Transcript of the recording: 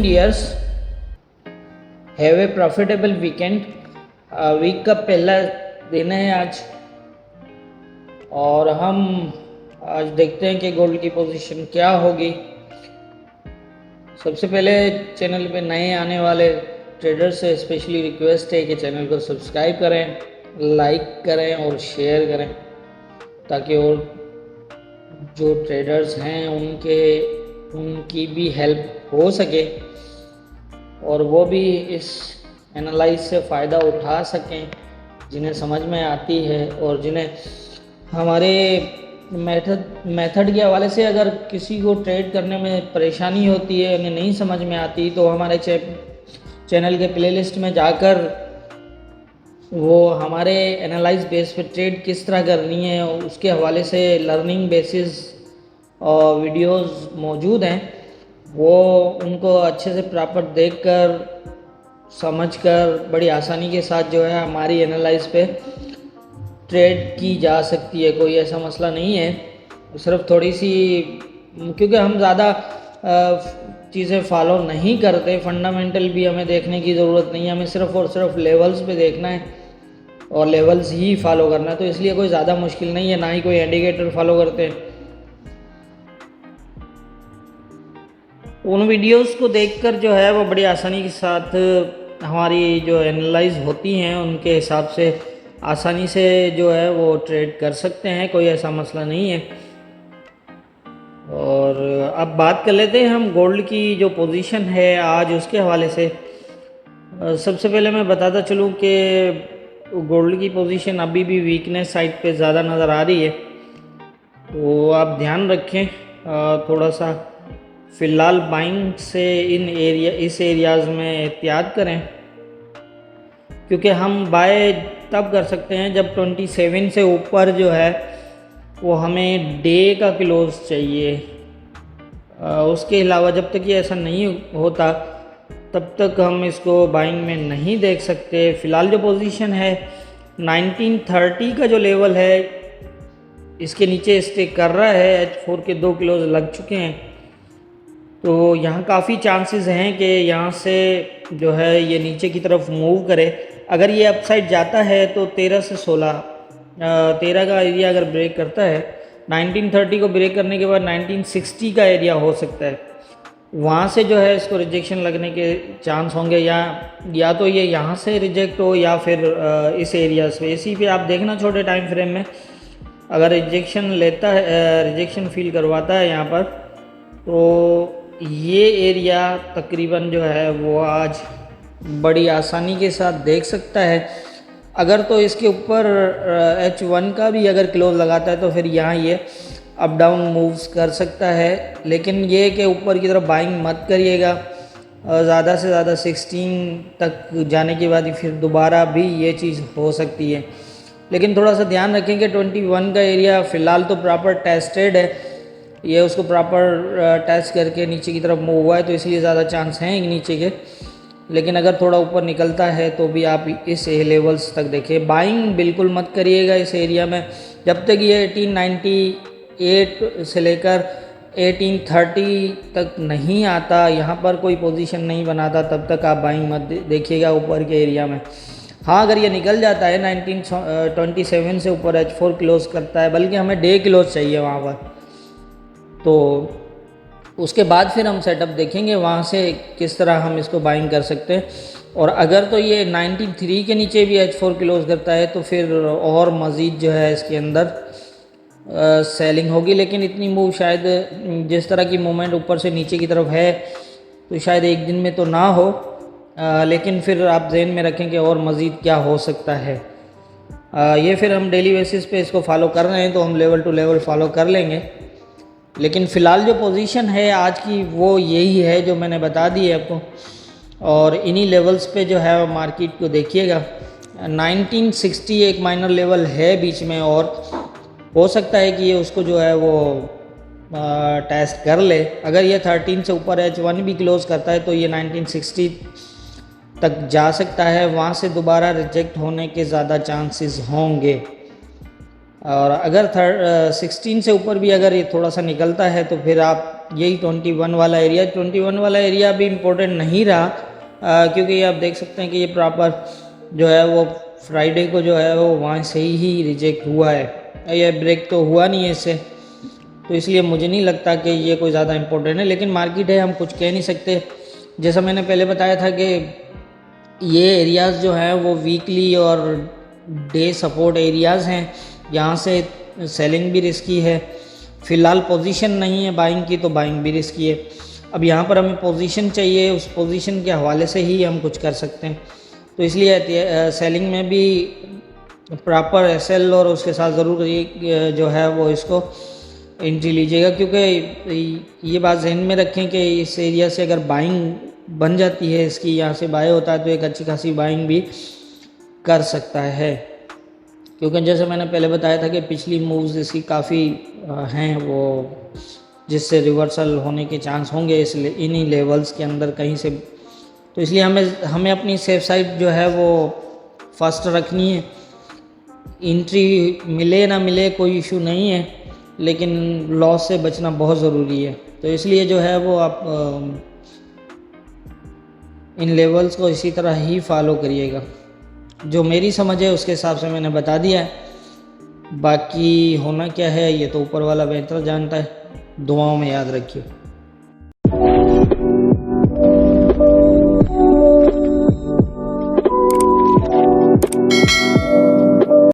Dears, have a profitable weekend. Week का पहला दिन है आज, और हम आज देखते हैं कि गोल्ड की पोजीशन क्या होगी। सबसे पहले चैनल पे नए आने वाले ट्रेडर्स से स्पेशली रिक्वेस्ट है कि चैनल को सब्सक्राइब करें, लाइक करें और शेयर करें, ताकि और जो ट्रेडर्स हैं उनकी भी हेल्प हो सके और वो भी इस एनालाइज से फ़ायदा उठा सकें जिन्हें समझ में आती है, और जिन्हें हमारे मेथड के हवाले से अगर किसी को ट्रेड करने में परेशानी होती है, उन्हें नहीं समझ में आती, तो हमारे चैनल के प्लेलिस्ट में जाकर वो हमारे एनालाइज बेस पे ट्रेड किस तरह करनी है उसके हवाले से लर्निंग बेसिस वीडियोस मौजूद हैं। वो उनको अच्छे से प्रॉपर देखकर समझकर बड़ी आसानी के साथ जो है हमारी एनालाइज पे ट्रेड की जा सकती है। कोई ऐसा मसला नहीं है, सिर्फ थोड़ी सी, क्योंकि हम ज़्यादा चीज़ें फॉलो नहीं करते, फंडामेंटल भी हमें देखने की ज़रूरत नहीं है, हमें सिर्फ और सिर्फ लेवल्स पे देखना है और लेवल्स ही फॉलो करना है, तो इसलिए कोई ज़्यादा मुश्किल नहीं है, ना ही कोई इंडिकेटर फॉलो करते हैं। उन वीडियोस को देखकर जो है वो बड़ी आसानी के साथ हमारी जो एनालाइज होती हैं उनके हिसाब से आसानी से जो है वो ट्रेड कर सकते हैं, कोई ऐसा मसला नहीं है। और अब बात कर लेते हैं हम गोल्ड की जो पोजीशन है आज उसके हवाले से। सबसे पहले मैं बताता चलूँ कि गोल्ड की पोजीशन अभी भी वीकनेस साइड पे ज़्यादा नज़र आ रही है, तो आप ध्यान रखें थोड़ा सा। फ़िलहाल बाइंग से इस एरियाज़ में एहतियात करें, क्योंकि हम बाय तब कर सकते हैं जब 27 से ऊपर जो है वो हमें डे का क्लोज चाहिए। उसके अलावा जब तक ये ऐसा नहीं होता तब तक हम इसको बाइंग में नहीं देख सकते। फ़िलहाल जो पोजीशन है 1930 का जो लेवल है इसके नीचे स्टे कर रहा है, H4 के 2 क्लोज लग चुके हैं, तो यहाँ काफ़ी चांसेस हैं कि यहाँ से जो है ये नीचे की तरफ मूव करे। अगर ये अपसाइड जाता है तो 13 से 16 13 का एरिया अगर ब्रेक करता है, 1930 को ब्रेक करने के बाद 1960 का एरिया हो सकता है, वहाँ से जो है इसको रिजेक्शन लगने के चांस होंगे, या तो ये यहाँ से रिजेक्ट हो या फिर इस एरिया से। इसी पे आप देखना छोटे टाइम फ्रेम में अगर रिजेक्शन लेता है, रिजेक्शन फील करवाता है यहाँ पर, तो ये एरिया तकरीबन जो है वो आज बड़ी आसानी के साथ देख सकता है। अगर तो इसके ऊपर H1 का भी अगर क्लोज लगाता है तो फिर यहाँ ये अप डाउन मूव्स कर सकता है, लेकिन ये कि ऊपर की तरफ बाइंग मत करिएगा। ज़्यादा से ज़्यादा 16 तक जाने के बाद ही फिर दोबारा भी ये चीज़ हो सकती है, लेकिन थोड़ा सा ध्यान रखें कि 21 का एरिया फ़िलहाल तो प्रॉपर टेस्टेड है, ये उसको प्रॉपर टेस्ट करके नीचे की तरफ मूव हुआ है, तो इसलिए ज़्यादा चांस हैं नीचे के। लेकिन अगर थोड़ा ऊपर निकलता है तो भी आप इस लेवल्स तक देखिए। बाइंग बिल्कुल मत करिएगा इस एरिया में जब तक ये 1898 से लेकर 1830 तक नहीं आता, यहाँ पर कोई पोजीशन नहीं बनाता, तब तक आप बाइंग मत देखिएगा ऊपर के एरिया में। हाँ, अगर ये निकल जाता है 1927 से ऊपर H4 क्लोज करता है, बल्कि हमें डे क्लोज चाहिए वहाँ पर, तो उसके बाद फिर हम सेटअप देखेंगे वहाँ से किस तरह हम इसको बाइंग कर सकते हैं। और अगर तो ये 93 के नीचे भी H4 क्लोज करता है तो फिर और मज़ीद जो है इसके अंदर सेलिंग होगी, लेकिन इतनी मूव शायद जिस तरह की मूवमेंट ऊपर से नीचे की तरफ है तो शायद एक दिन में तो ना हो, लेकिन फिर आप जहन में रखें कि और मज़ीद क्या हो सकता है। ये फिर हम डेली बेसिस पे इसको फॉलो कर रहे हैं तो हम लेवल टू लेवल फॉलो कर लेंगे, लेकिन फ़िलहाल जो पोजीशन है आज की वो यही है जो मैंने बता दी है आपको। और इन्हीं लेवल्स पे जो है मार्केट को देखिएगा। 1960 एक माइनर लेवल है बीच में, और हो सकता है कि ये उसको जो है वो टेस्ट कर ले। अगर ये 13 से ऊपर H1 भी क्लोज करता है तो ये 1960 तक जा सकता है, वहाँ से दोबारा रिजेक्ट होने के ज़्यादा चांसेस होंगे। और अगर 16 से ऊपर भी अगर ये थोड़ा सा निकलता है तो फिर आप यही 21 वाला एरिया। 21 वाला एरिया भी इम्पोर्टेंट नहीं रहा, क्योंकि ये आप देख सकते हैं कि ये प्रॉपर जो है वो फ्राइडे को जो है वो वहाँ से ही रिजेक्ट हुआ है। ये ब्रेक तो हुआ नहीं है इससे, तो इसलिए मुझे नहीं लगता कि ये कोई ज़्यादा इम्पोर्टेंट है। लेकिन मार्केट है, हम कुछ कह नहीं सकते। जैसा मैंने पहले बताया था कि ये एरियाज़ जो हैं वो वीकली और डे सपोर्ट एरियाज़ हैं, यहाँ से सेलिंग भी रिस्की है। फ़िलहाल पोजीशन नहीं है बाइंग की, तो बाइंग भी रिस्की है। अब यहाँ पर हमें पोजीशन चाहिए, उस पोजीशन के हवाले से ही हम कुछ कर सकते हैं। तो इसलिए सेलिंग में भी प्रॉपर एसएल और उसके साथ ज़रूर जो है वो इसको एंट्री लीजिएगा, क्योंकि ये बात जहन में रखें कि इस एरिया से अगर बाइंग बन जाती है, इसकी यहाँ से बाय होता है, तो एक अच्छी खासी बाइंग भी कर सकता है। क्योंकि जैसे मैंने पहले बताया था कि पिछली मूव्स इसकी काफ़ी हैं वो, जिससे रिवर्सल होने के चांस होंगे इसलिए इन्हीं लेवल्स के अंदर कहीं से। तो इसलिए हमें अपनी सेफ साइड जो है वो फर्स्ट रखनी है। एंट्री मिले ना मिले कोई इशू नहीं है, लेकिन लॉस से बचना बहुत ज़रूरी है। तो इसलिए जो है वो आप इन लेवल्स को इसी तरह ही फॉलो करिएगा। जो मेरी समझ है उसके हिसाब से मैंने बता दिया है। बाकी होना क्या है ये तो ऊपर वाला बेहतर जानता है। दुआओं में याद रखिए।